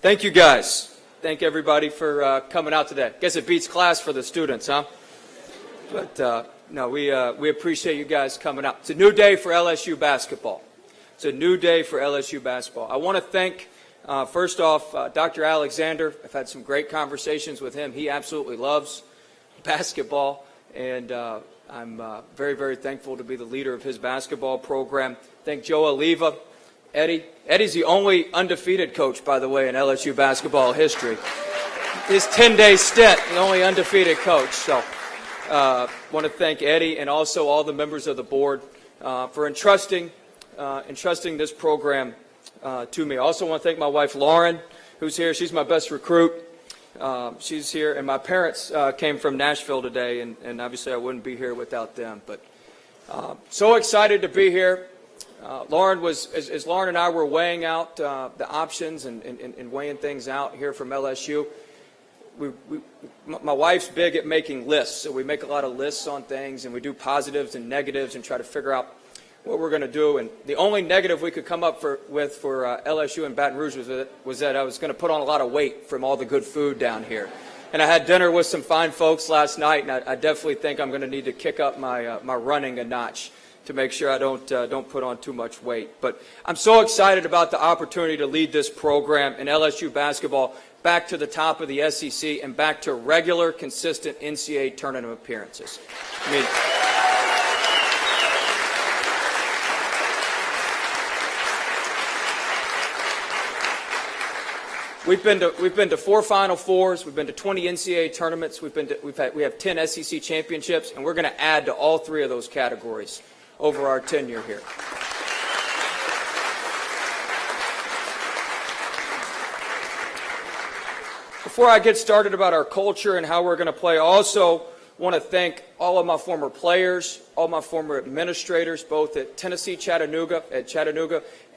Thank you, guys. Thank everybody for coming out today. Guess it beats class for the students, huh? But no, we appreciate you guys coming out. It's a new day for LSU basketball. It's a new day for LSU basketball. I want to thank, first off, Dr. Alexander. I've had some great conversations with him. He absolutely loves basketball, and I'm very, very thankful to be the leader of his basketball program. Thank Joe Oliva, Eddie. Eddie's the only undefeated coach, by the way, in LSU basketball history. His 10-day stint, the only undefeated coach. So want to thank Eddie and also all the members of the board for entrusting this program to me. I also want to thank my wife, Lauren, who's here. She's my best recruit. She's here, and my parents came from Nashville today, and obviously I wouldn't be here without them. But so excited to be here. Lauren was, as Lauren and I were weighing out the options and weighing things out here from LSU, my wife's big at making lists, so we make a lot of lists on things, and we do positives and negatives and try to figure out what we're going to do. And the only negative we could come up with for LSU and Baton Rouge was that I was going to put on a lot of weight from all the good food down here. And I had dinner with some fine folks last night, and I definitely think I'm going to need to kick up my running a notch to make sure I don't put on too much weight. But I'm so excited about the opportunity to lead this program in LSU basketball back to the top of the SEC and back to regular, consistent NCAA tournament appearances. I mean, We've been to 4 Final Fours. We've been to 20 NCAA tournaments. We have 10 SEC championships, and we're going to add to all 3 of those categories over our tenure here. Before I get started about our culture and how we're going to play, I also want to thank all of my former players, all my former administrators, both at Chattanooga,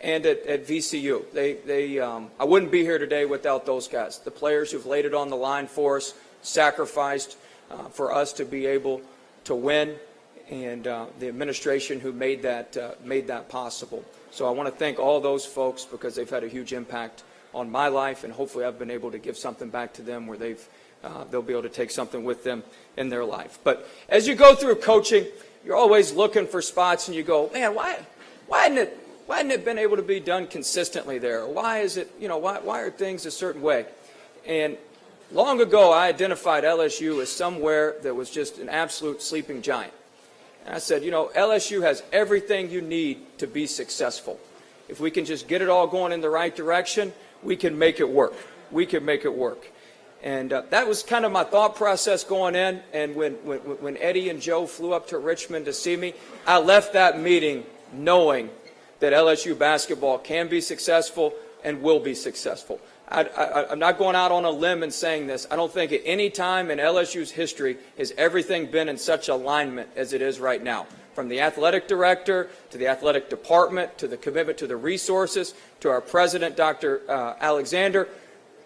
and at VCU. I wouldn't be here today without those guys. The players who've laid it on the line for us, sacrificed for us to be able to win, and the administration who made that possible. So I want to thank all those folks because they've had a huge impact on my life, and hopefully I've been able to give something back to them where they'll be able to take something with them in their life. But as you go through coaching, you're always looking for spots, and you go, man, why hadn't it been able to be done consistently there? Why is it, why are things a certain way? And long ago, I identified LSU as somewhere that was just an absolute sleeping giant. And I said, LSU has everything you need to be successful. If we can just get it all going in the right direction, we can make it work. We can make it work. And that was kind of my thought process going in. And when Eddie and Joe flew up to Richmond to see me, I left that meeting knowing that LSU basketball can be successful and will be successful. I'm not going out on a limb and saying this. I don't think at any time in LSU's history has everything been in such alignment as it is right now. From the athletic director to the athletic department to the commitment to the resources to our president, Dr. Alexander,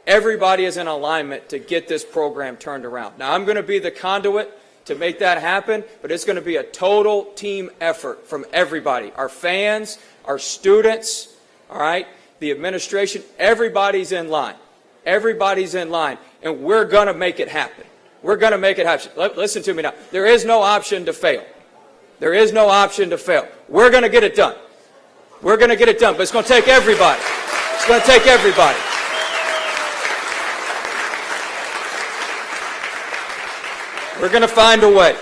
everybody is in alignment to get this program turned around. Now, I'm going to be the conduit to make that happen, but it's going to be a total team effort from everybody. Our fans, our students, all right, the administration, everybody's in line. Everybody's in line, and we're going to make it happen. We're going to make it happen. Listen to me now. There is no option to fail. There is no option to fail. We're going to get it done. We're going to get it done, but it's going to take everybody. It's going to take everybody. We're going to find a way.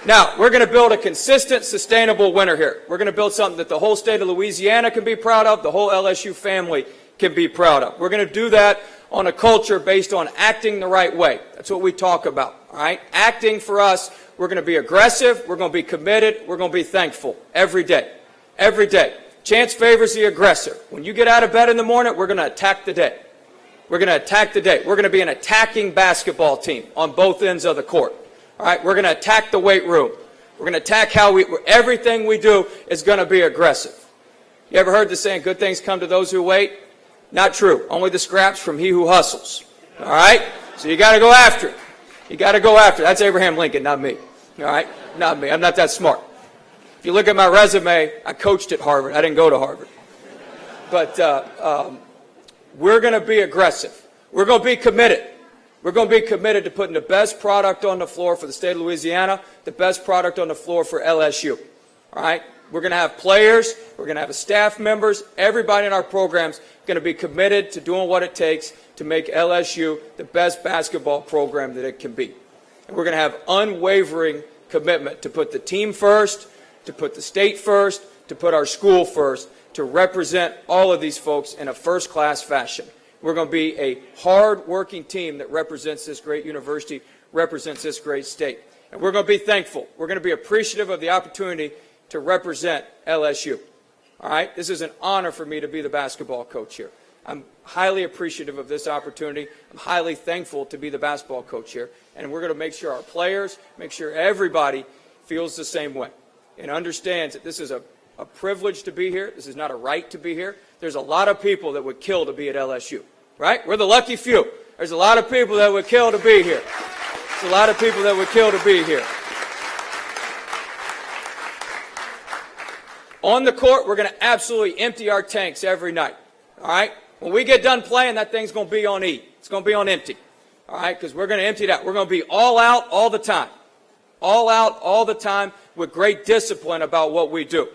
Now, we're going to build a consistent, sustainable winner here. We're going to build something that the whole state of Louisiana can be proud of, the whole LSU family can be proud of. We're going to do that on a culture based on acting the right way. That's what we talk about, all right? Acting for us, we're going to be aggressive, we're going to be committed, we're going to be thankful every day. Every day. Chance favors the aggressor. When you get out of bed in the morning, we're going to attack the day. We're going to attack the day. We're going to be an attacking basketball team on both ends of the court. All right, we're going to attack the weight room. We're going to attack everything we do is going to be aggressive. You ever heard the saying, good things come to those who wait? Not true. Only the scraps from he who hustles. All right? So you got to go after it. You got to go after it. That's Abraham Lincoln, not me. All right? Not me. I'm not that smart. If you look at my resume, I coached at Harvard. I didn't go to Harvard. But we're going to be aggressive. We're going to be committed. We're going to be committed to putting the best product on the floor for the state of Louisiana, the best product on the floor for LSU. All right? We're going to have players, we're going to have staff members, everybody in our program's going to be committed to doing what it takes to make LSU the best basketball program that it can be. And we're going to have unwavering commitment to put the team first, to put the state first, to put our school first, to represent all of these folks in a first-class fashion. We're going to be a hard-working team that represents this great university, represents this great state. And we're going to be thankful. We're going to be appreciative of the opportunity to represent LSU. All right? This is an honor for me to be the basketball coach here. I'm highly appreciative of this opportunity. I'm highly thankful to be the basketball coach here. And we're going to make sure our players, make sure everybody feels the same way and understands that this is a privilege to be here. This is not a right to be here. There's a lot of people that would kill to be at LSU, right? We're the lucky few. There's a lot of people that would kill to be here. There's a lot of people that would kill to be here. On the court, we're going to absolutely empty our tanks every night, all right? When we get done playing, that thing's going to be on E. It's going to be on empty, all right, because we're going to empty it out. We're going to be all out all the time, all out all the time with great discipline about what we do,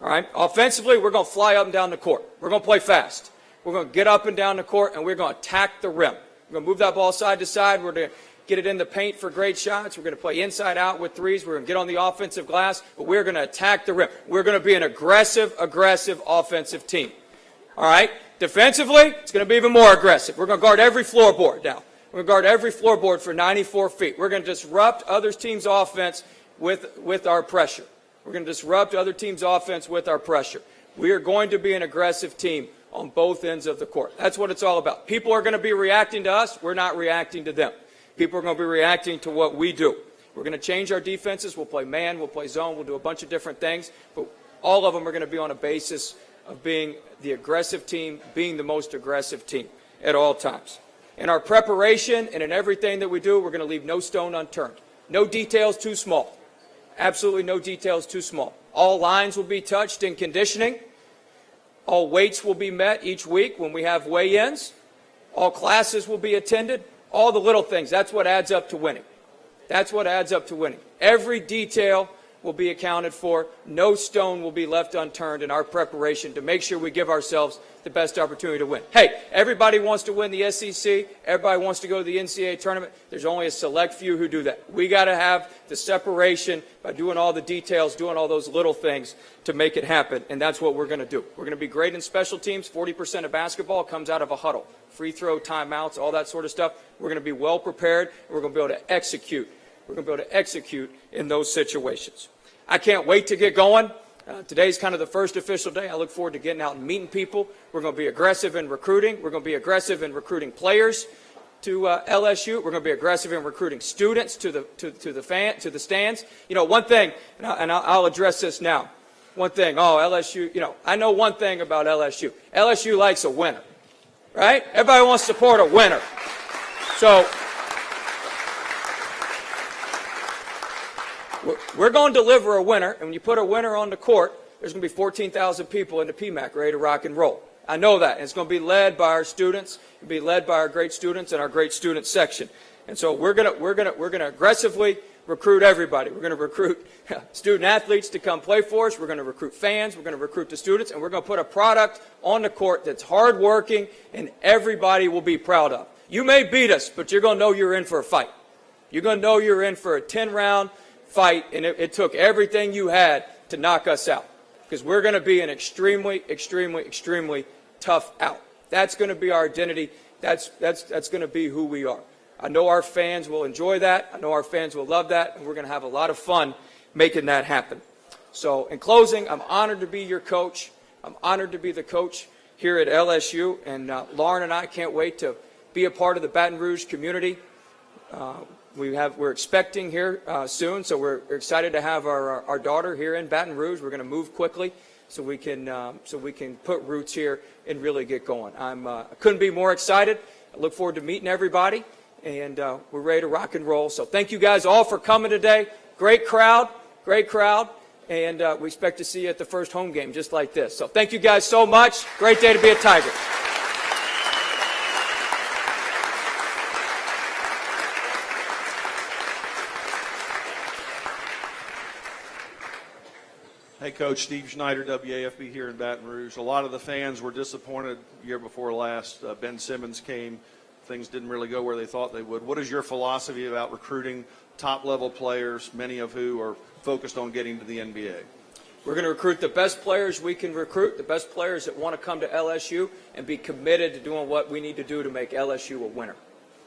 all right? Offensively, we're going to fly up and down the court. We're going to play fast. We're going to get up and down the court, and we're going to attack the rim. We're going to move that ball side to side. We're going to get it in the paint for great shots. We're going to play inside out with threes. We're going to get on the offensive glass, but we're going to attack the rim. We're going to be an aggressive offensive team. All right? Defensively, it's going to be even more aggressive. We're going to guard every floorboard now. We're going to guard every floorboard for 94 feet. We're going to disrupt other teams' offense with our pressure. We're going to disrupt other teams' offense with our pressure. We are going to be an aggressive team on both ends of the court. That's what it's all about. People are going to be reacting to us. We're not reacting to them. People are going to be reacting to what we do. We're going to change our defenses. We'll play man. We'll play zone. We'll do a bunch of different things. But all of them are going to be on a basis of being the aggressive team, being the most aggressive team at all times. In our preparation and in everything that we do, we're going to leave no stone unturned. No details too small. Absolutely no details too small. All lines will be touched in conditioning. All weights will be met each week when we have weigh-ins. All classes will be attended. All the little things. That's what adds up to winning. That's what adds up to winning. Every detail will be accounted for. No stone will be left unturned in our preparation to make sure we give ourselves the best opportunity to win. Hey, everybody wants to win the SEC. Everybody wants to go to the NCAA tournament. There's only a select few who do that. We got to have the separation by doing all the details, doing all those little things to make it happen, and that's what we're going to do. We're going to be great in special teams. 40% of basketball comes out of a huddle. Free throw, timeouts, all that sort of stuff. We're going to be well prepared. We're going to be able to execute. We're going to be able to execute in those situations. I can't wait to get going. Today's kind of the first official day. I look forward to getting out and meeting people. We're going to be aggressive in recruiting. We're going to be aggressive in recruiting players to LSU. We're going to be aggressive in recruiting students to the stands. You know, one thing, and I'll address this now. One thing, LSU, I know one thing about LSU. LSU likes a winner, right? Everybody wants to support a winner. So we're going to deliver a winner, and when you put a winner on the court, there's going to be 14,000 people in the PMAC ready to rock and roll. I know that, and it's going to be led by our students, it'll be led by our great students and our great student section. And so we're going to aggressively recruit everybody. We're going to recruit student athletes to come play for us. We're going to recruit fans. We're going to recruit the students, and we're going to put a product on the court that's hardworking and everybody will be proud of. You may beat us, but you're going to know you're in for a fight. You're going to know you're in for a 10-round fight, and it took everything you had to knock us out, because we're going to be an extremely tough out. That's going to be our identity. That's going to be who we are. I know our fans will enjoy that. I know our fans will love that, and we're going to have a lot of fun making that happen. So in closing, I'm honored to be your coach. I'm honored to be the coach here at LSU, and Lauren and I can't wait to be a part of the Baton Rouge community. We're expecting here soon, so we're excited to have our daughter here in Baton Rouge. We're going to move quickly so we can put roots here and really get going. I couldn't be more excited. I look forward to meeting everybody, and we're ready to rock and roll. So thank you guys all for coming today. Great crowd, and we expect to see you at the first home game just like this. So thank you guys so much. Great day to be a Tiger. Hey, Coach, Steve Schneider, WAFB here in Baton Rouge. A lot of the fans were disappointed year before last. Ben Simmons came. Things didn't really go where they thought they would. What is your philosophy about recruiting top-level players, many of who are focused on getting to the NBA? We're going to recruit the best players we can recruit, the best players that want to come to LSU and be committed to doing what we need to do to make LSU a winner.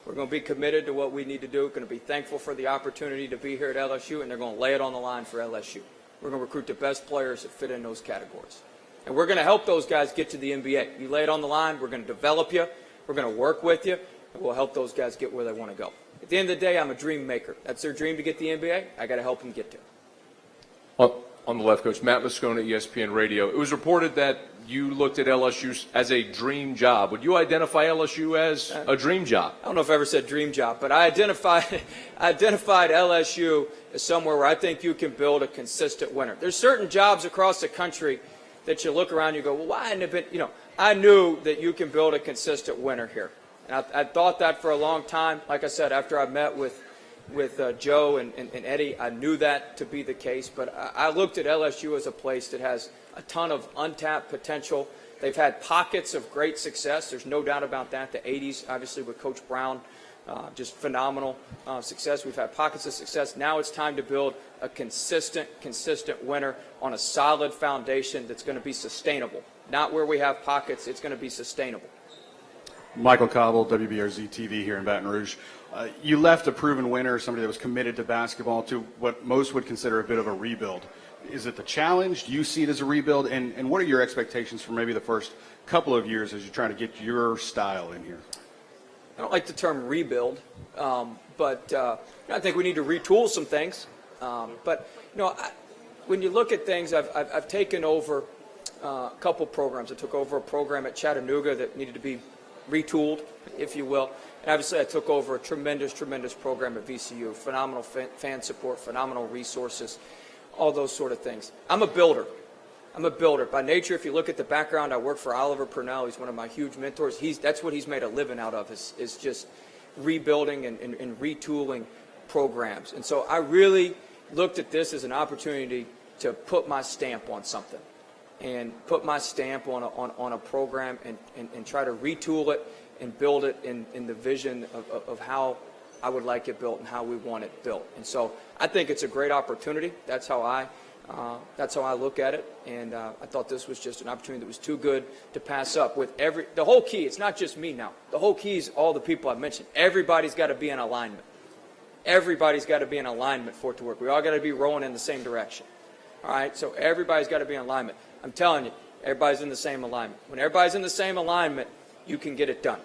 We're going to be committed to what we need to do. We're going to be thankful for the opportunity to be here at LSU, and they're going to lay it on the line for LSU. We're going to recruit the best players that fit in those categories. And we're going to help those guys get to the NBA. You lay it on the line, we're going to develop you, we're going to work with you, and we'll help those guys get where they want to go. At the end of the day, I'm a dream maker. That's their dream to get the NBA. I got to help them get there. On the left, Coach Matt Moscona, ESPN Radio. It was reported that you looked at LSU as a dream job. Would you identify LSU as a dream job? I don't know if I ever said dream job, but I identified LSU as somewhere where I think you can build a consistent winner. There's certain jobs across the country that you look around and you go, well, why hadn't it been, I knew that you can build a consistent winner here. And I thought that for a long time. Like I said, after I met with Joe and Eddie, I knew that to be the case. But I looked at LSU as a place that has a ton of untapped potential. They've had pockets of great success. There's no doubt about that. The 80s, obviously, with Coach Brown, just phenomenal success. We've had pockets of success. Now it's time to build a consistent winner on a solid foundation that's going to be sustainable. Not where we have pockets. It's going to be sustainable. Michael Cobble, WBRZ TV here in Baton Rouge. You left a proven winner, somebody that was committed to basketball, to what most would consider a bit of a rebuild. Is it the challenge? Do you see it as a rebuild? And what are your expectations for maybe the first couple of years as you try to get your style in here? I don't like the term rebuild, but I think we need to retool some things. When you look at things, I've taken over a couple programs. I took over a program at Chattanooga that needed to be retooled, if you will. And obviously I took over a tremendous program at VCU, phenomenal fan support, phenomenal resources, all those sort of things. I'm a builder. By nature, if you look at the background, I work for Oliver Purnell. He's one of my huge mentors. That's what he's made a living out of, is just rebuilding and retooling programs. And so I really looked at this as an opportunity to put my stamp on something, and put my stamp on a program and try to retool it and build it in the vision of how I would like it built and how we want it built. And so I think it's a great opportunity. That's how I look at it. And I thought this was just an opportunity that was too good to pass up. With the whole key, it's not just me now. The whole key is all the people I've mentioned. Everybody's got to be in alignment. Everybody's got to be in alignment for it to work. We all got to be rowing in the same direction. All right, so everybody's got to be in alignment. I'm telling you, everybody's in the same alignment. When everybody's in the same alignment, you can get it done.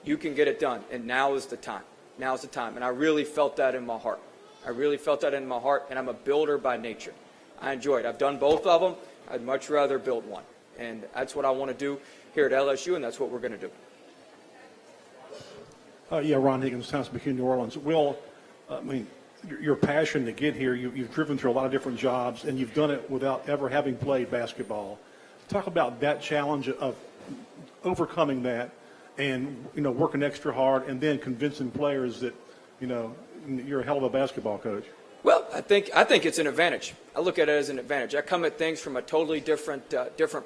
You can get it done, and now is the time. Now is the time, and I really felt that in my heart. And I'm a builder by nature. I enjoy it. I've done both of them. I'd much rather build one, and that's what I want to do here at LSU, and that's what we're going to do. Ron Higgins, Times Picayune, New Orleans. Will, your passion to get here, you've driven through a lot of different jobs, and you've done it without ever having played basketball. Talk about that challenge of overcoming that and, working extra hard and then convincing players that, you're a hell of a basketball coach. Well, I think it's an advantage. I look at it as an advantage. I come at things from a totally different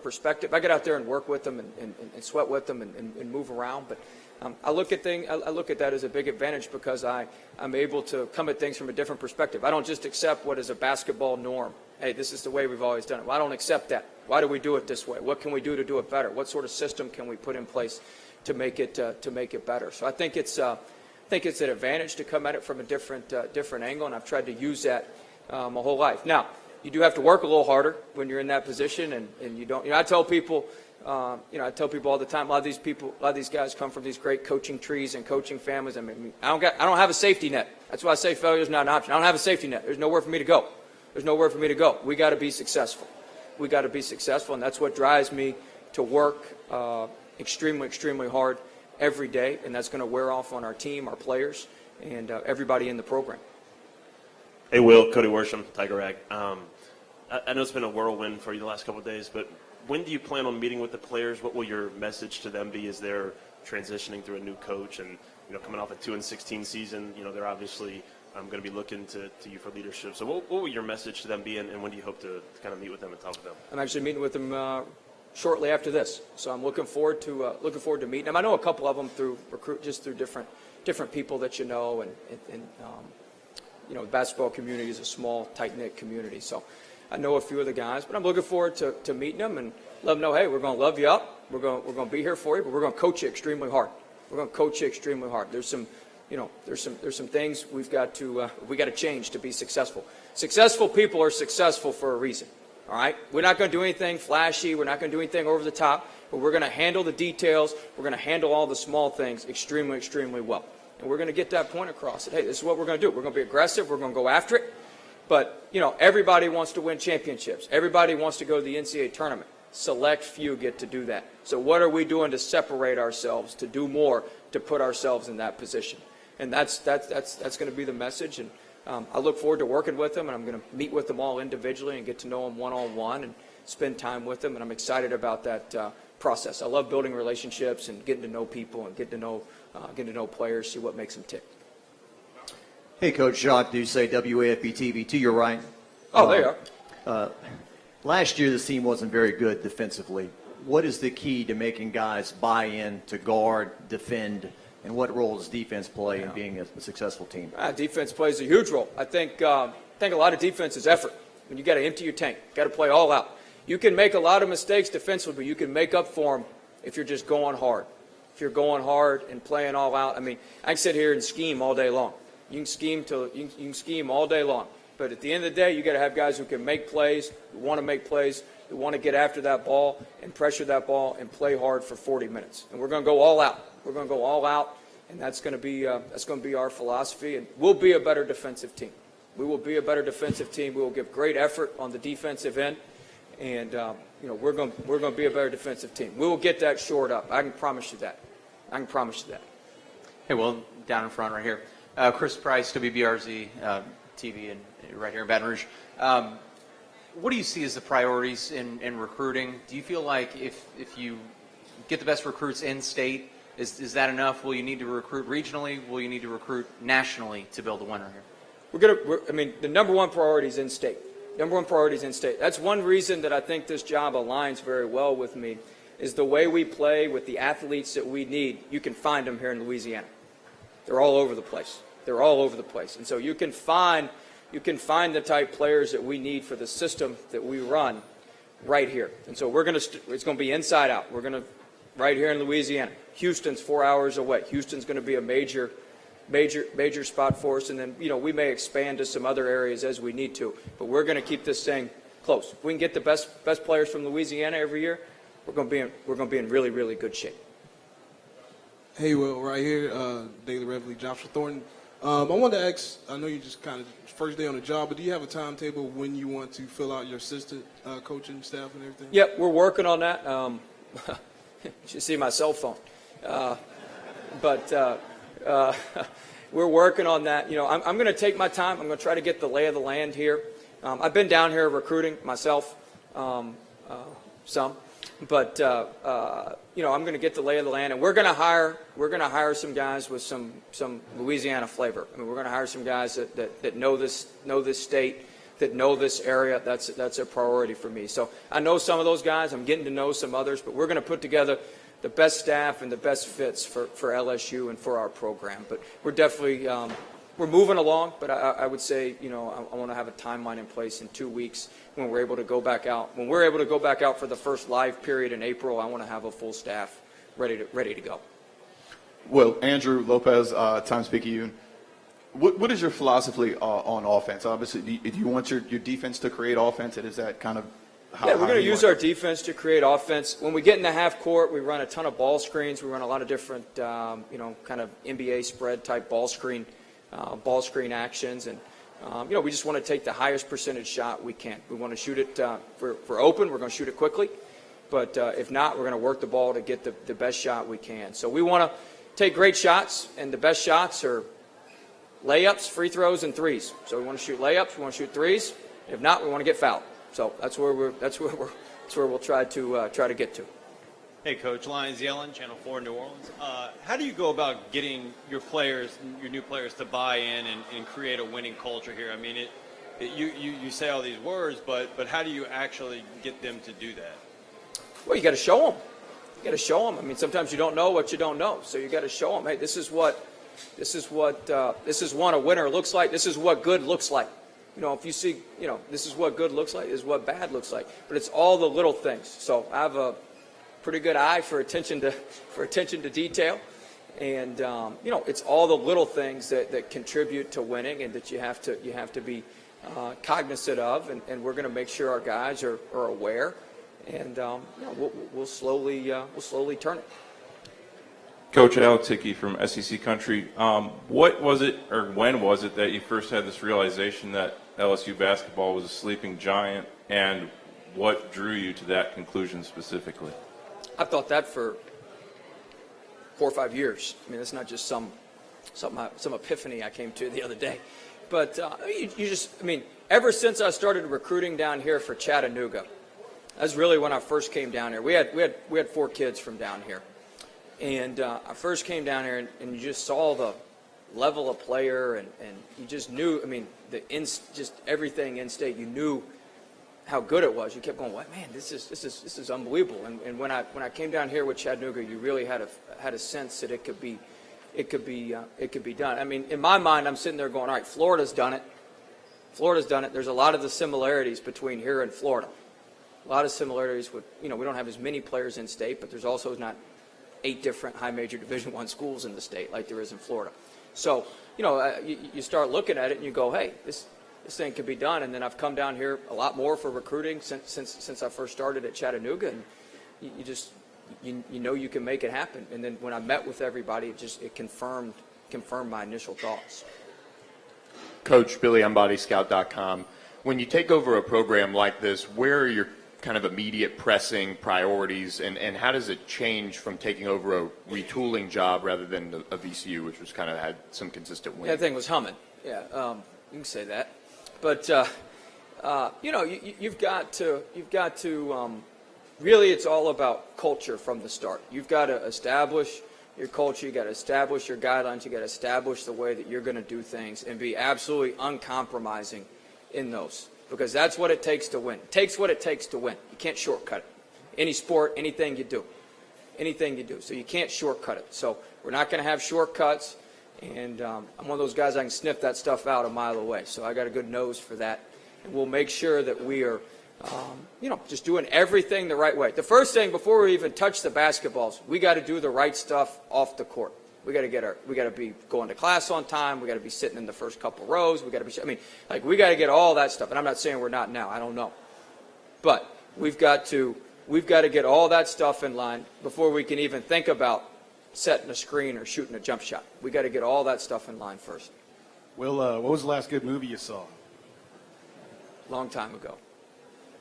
perspective. I get out there and work with them and sweat with them and move around, but I look at that as a big advantage because I'm able to come at things from a different perspective. I don't just accept what is a basketball norm. Hey, this is the way we've always done it. Well, I don't accept that. Why do we do it this way? What can we do to do it better? What sort of system can we put in place to make it better? So I think it's an advantage to come at it from a different angle, and I've tried to use that my whole life. Now, you do have to work a little harder when you're in that position, and you don't. I tell people. I tell people all the time. A lot of these guys come from these great coaching trees and coaching families. I mean, I don't have a safety net. That's why I say failure is not an option. I don't have a safety net. There's nowhere for me to go. We got to be successful. And that's what drives me to work extremely hard every day, and that's going to wear off on our team, our players, and everybody in the program. Hey, Will, Cody Worsham, Tiger Rag. I know it's been a whirlwind for you the last couple of days, but when do you plan on meeting with the players? What will your message to them be as they're transitioning through a new coach and, coming off a 2-16 season? They're obviously I'm going to be looking to you for leadership. So what will your message to them be, and when do you hope to kind of meet with them and talk with them? I'm actually meeting with them shortly after this, so I'm looking forward to meeting them. I know a couple of them through different people that you know, and the basketball community is a small, tight-knit community, so I know a few of the guys, but I'm looking forward to meeting them and let them know, hey, we're going to love you up, we're going to be here for you, but we're going to coach you extremely hard. We're going to coach you extremely hard. There's some things we got to change to be successful. Successful people are successful for a reason. All right, we're not going to do anything flashy. We're not going to do anything over the top, but we're going to handle the details. We're going to handle all the small things extremely, extremely well. And we're going to get that point across that, hey, this is what we're going to do. We're going to be aggressive. We're going to go after it. But, everybody wants to win championships. Everybody wants to go to the NCAA tournament. Select few get to do that. So what are we doing to separate ourselves, to do more, to put ourselves in that position? And that's going to be the message. And I look forward to working with them, and I'm going to meet with them all individually and get to know them one-on-one and spend time with them. And I'm excited about that process. I love building relationships and getting to know people and getting to know players, see what makes them tick. Hey, Coach Jacques Doucet, WAFB TV, to your right. Oh, there you are. Last year, this team wasn't very good defensively. What is the key to making guys buy in to guard, defend, and what role does defense play in being a successful team? Defense plays a huge role. I think a lot of defense is effort. When you got to empty your tank, got to play all out. You can make a lot of mistakes defensively, but you can make up for them if you're just going hard. If you're going hard and playing all out, I can sit here and scheme all day long. You can scheme all day long. But at the end of the day, you got to have guys who can make plays, who want to make plays, who want to get after that ball and pressure that ball and play hard for 40 minutes. And we're going to go all out. We're going to go all out, and that's going to be our philosophy. And we'll be a better defensive team. We will be a better defensive team. We will give great effort on the defensive end, and we're going to be a better defensive team. We will get that shored up. I can promise you that. Hey, well, down in front right here. Chris Price, WBRZ TV, and right here in Baton Rouge. What do you see as the priorities in recruiting? Do you feel like if you get the best recruits in state, is that enough? Will you need to recruit regionally? Will you need to recruit nationally to build a winner here? The number one priority is in state. That's one reason that I think this job aligns very well with me, is the way we play with the athletes that we need. You can find them here in Louisiana. They're all over the place. And so you can find the type players that we need for the system that we run right here. And so it's going to be inside out. We're going to right here in Louisiana. Houston's 4 hours away. Houston's going to be a major spot for us. And then, we may expand to some other areas as we need to. But we're going to keep this thing close. If we can get the best players from Louisiana every year, we're going to be in really, really good shape. Hey, Will, right here, Daily Reveille, Joshua Thornton. I wanted to ask, I know you just kind of first day on the job, but do you have a timetable when you want to fill out your assistant coaching staff and everything? Yep, we're working on that. You should see my cell phone. We're working on that. I'm going to take my time. I'm going to try to get the lay of the land here. I've been down here recruiting myself, some. But I'm going to get the lay of the land, and we're going to hire some guys with some Louisiana flavor. We're going to hire some guys that know this state, that know this area. That's a priority for me. So I know some of those guys. I'm getting to know some others, but we're going to put together the best staff and the best fits for LSU and for our program. But we're definitely we're moving along. But I would say I want to have a timeline in place in 2 weeks. When we're able to go back out for the first live period in April, I want to have a full staff ready to go. Well, Andrew Lopez, Times-Picayune. What is your philosophy on offense? Obviously, do you want your defense to create offense, and is that kind of how? Yeah, we're going to use our defense to create offense. When we get in the half court, we run a ton of ball screens. We run a lot of different, kind of NBA spread type ball screen actions, and we just want to take the highest percentage shot we can. We want to shoot it. If we're open, we're going to shoot it quickly. But if not, we're going to work the ball to get the best shot we can. So we want to take great shots, and the best shots are layups, free throws, and threes. So we want to shoot layups. We want to shoot threes. If not, we want to get fouled. So that's where we'll try to get to. Hey, Coach. Lyons Yellen, Channel 4 New Orleans. How do you go about getting your players, your new players, to buy in and create a winning culture here? I mean, you say all these words, but how do you actually get them to do that? Well, you got to show them. You got to show them. I mean, sometimes you don't know what you don't know, so you got to show them. Hey, this is what a winner looks like. This is what good looks like. You know, if you see, you know, this is what good looks like. This is what bad looks like. But it's all the little things. So I have a pretty good eye for attention to detail, and you know, it's all the little things that contribute to winning, and that you have to be cognizant of, and we're going to make sure our guys are aware, and you know, we'll slowly turn it. Coach Alex Hickey from SEC Country. What was it, or when was it, that you first had this realization that LSU basketball was a sleeping giant, and what drew you to that conclusion specifically? I've thought that for 4 or 5 years. I mean, it's not just some epiphany I came to the other day. But I mean, ever since I started recruiting down here for Chattanooga, that's really when I first came down here. We had 4 kids from down here, and I first came down here, and you just saw the level of player, and you just knew. I mean, just everything in state, you knew how good it was. You kept going, "What, man? This is unbelievable." And when I came down here with Chattanooga, you really had a sense that it could be done. I mean, in my mind, I'm sitting there going, "All right, Florida's done it. Florida's done it." There's a lot of the similarities between here and Florida. A lot of similarities with, you know, we don't have as many players in state, but there's also not 8 different high major Division I schools in the state like there is in Florida. So, you know, you start looking at it and you go, "Hey, this thing could be done." And then I've come down here a lot more for recruiting since I first started at Chattanooga, and you know you can make it happen. And then when I met with everybody, it confirmed my initial thoughts. Coach Billy on BodyScout.com. When you take over a program like this, where are your kind of immediate pressing priorities, and how does it change from taking over a retooling job rather than a VCU, which was kind of had some consistent wins? Yeah, that thing was humming. Yeah, you can say that. But you know, you've got to really, it's all about culture from the start. You've got to establish your culture. You got to establish your guidelines. You got to establish the way that you're going to do things, and be absolutely uncompromising in those, because that's what it takes to win. It takes what it takes to win. You can't shortcut it. Any sport, anything you do. So you can't shortcut it. So we're not going to have shortcuts. And I'm one of those guys, I can sniff that stuff out a mile away. So I got a good nose for that. And we'll make sure that we are, you know, just doing everything the right way. The first thing, before we even touch the basketballs, we got to do the right stuff off the court. We got to be going to class on time. We got to be sitting in the first couple rows. We got to be, I mean, like, we got to get all that stuff. And I'm not saying we're not now. I don't know. But we've got to get all that stuff in line before we can even think about setting a screen or shooting a jump shot. We got to get all that stuff in line first. Will, what was the last good movie you saw? Long time ago.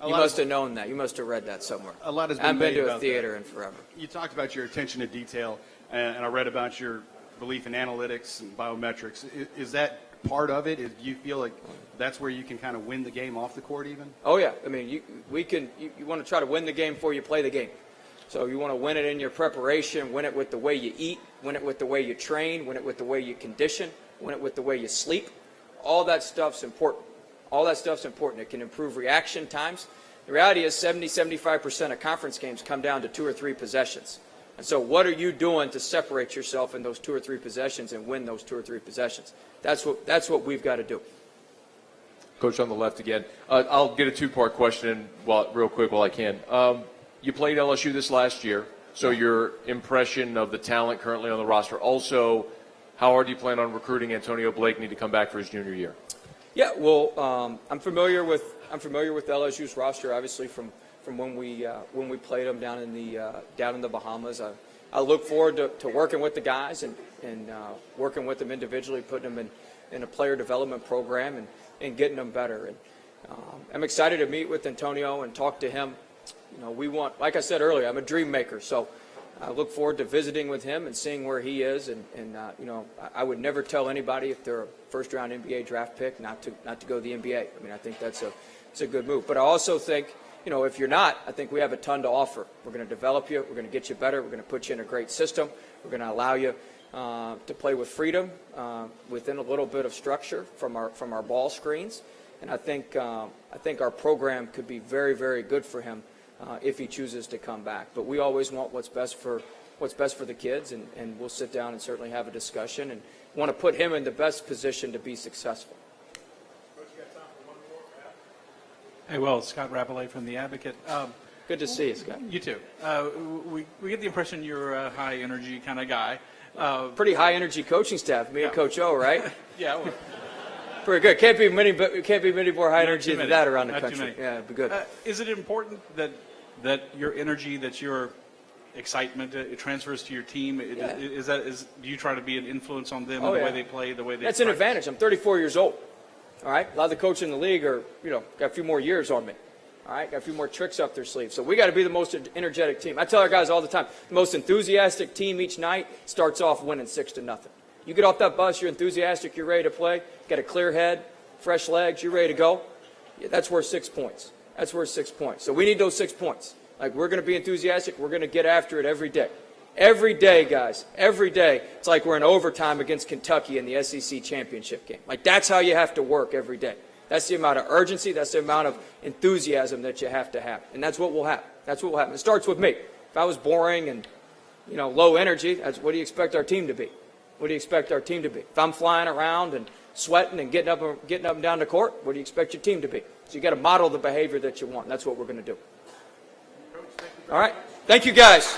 You must have known that. You must have read that somewhere. A lot has been I haven't been made to a about theater that. in forever. You talked about your attention to detail, and I read about your belief in analytics and biometrics. Is that part of it? Do you feel like that's where you can kind of win the game off the court even? Oh, yeah. I mean, you want to try to win the game before you play the game. So you want to win it in your preparation, win it with the way you eat, win it with the way you train, win it with the way you condition, win it with the way you sleep. All that stuff's important. All that stuff's important. It can improve reaction times. The reality is 70-75% of conference games come down to 2 or 3 possessions. And so what are you doing to separate yourself in those 2 or 3 possessions and win those 2 or 3 possessions? That's what we've got to do. Coach on the left again. I'll get a 2-part question real quick while I can. You played LSU this last year, so your impression of the talent currently on the roster. Also, how hard do you plan on recruiting Antonio Blakeney to come back for his junior year? Yeah, well, I'm familiar with LSU's roster, obviously from when we played them down in the Bahamas. I look forward to working with the guys and working with them individually, putting them in a player development program and getting them better. And I'm excited to meet with Antonio and talk to him. You know, like I said earlier, I'm a dream maker, so I look forward to visiting with him and seeing where he is. And you know, I would never tell anybody if they're a first-round NBA draft pick not to go to the NBA. I mean, I think it's a good move. But I also think if you're not, I think we have a ton to offer. We're going to develop you. We're going to get you better. We're going to put you in a great system. We're going to allow you to play with freedom within a little bit of structure from our ball screens. And I think our program could be very, very good for him if he chooses to come back. But we always want what's best for the kids, and we'll sit down and certainly have a discussion and want to put him in the best position to be successful. Hey, well, Scott Rapollet from The Advocate. Good to see you, Scott. You too. We get the impression you're a high-energy kind of guy. Pretty high-energy coaching staff, me and Coach O, right? Yeah. Well, pretty good. Can't be many more high energy than that around the Not too country. many. Yeah, it'd be good. Is it important that your energy, that your excitement, it transfers to your team? Yeah. Do you try to be an influence on them, Oh, the yeah. way they play, the way they That's an practice? advantage. I'm 34 years old. All right, a lot of the coaches in the league are, got a few more years on me. All right, got a few more tricks up their sleeve. So we got to be the most energetic team. I tell our guys all the time, the most enthusiastic team each night starts off winning 6-0. You get off that bus, you're enthusiastic, you're ready to play, got a clear head, fresh legs, you're ready to go. Yeah, that's worth 6 points. That's worth 6 points. So we need those 6 points. Like, we're going to be enthusiastic. We're going to get after it every day. Every day, guys. Every day. It's like we're in overtime against Kentucky in the SEC championship game. Like, that's how you have to work every day. That's the amount of urgency. That's the amount of enthusiasm that you have to have. And that's what we'll have. That's what will happen. It starts with me. If I was boring and, low energy, what do you expect our team to be? What do you expect our team to be? If I'm flying around and sweating and getting up and down the court, what do you expect your team to be? So you got to model the behavior that you want. And that's what we're going to do. All right. Thank you, guys.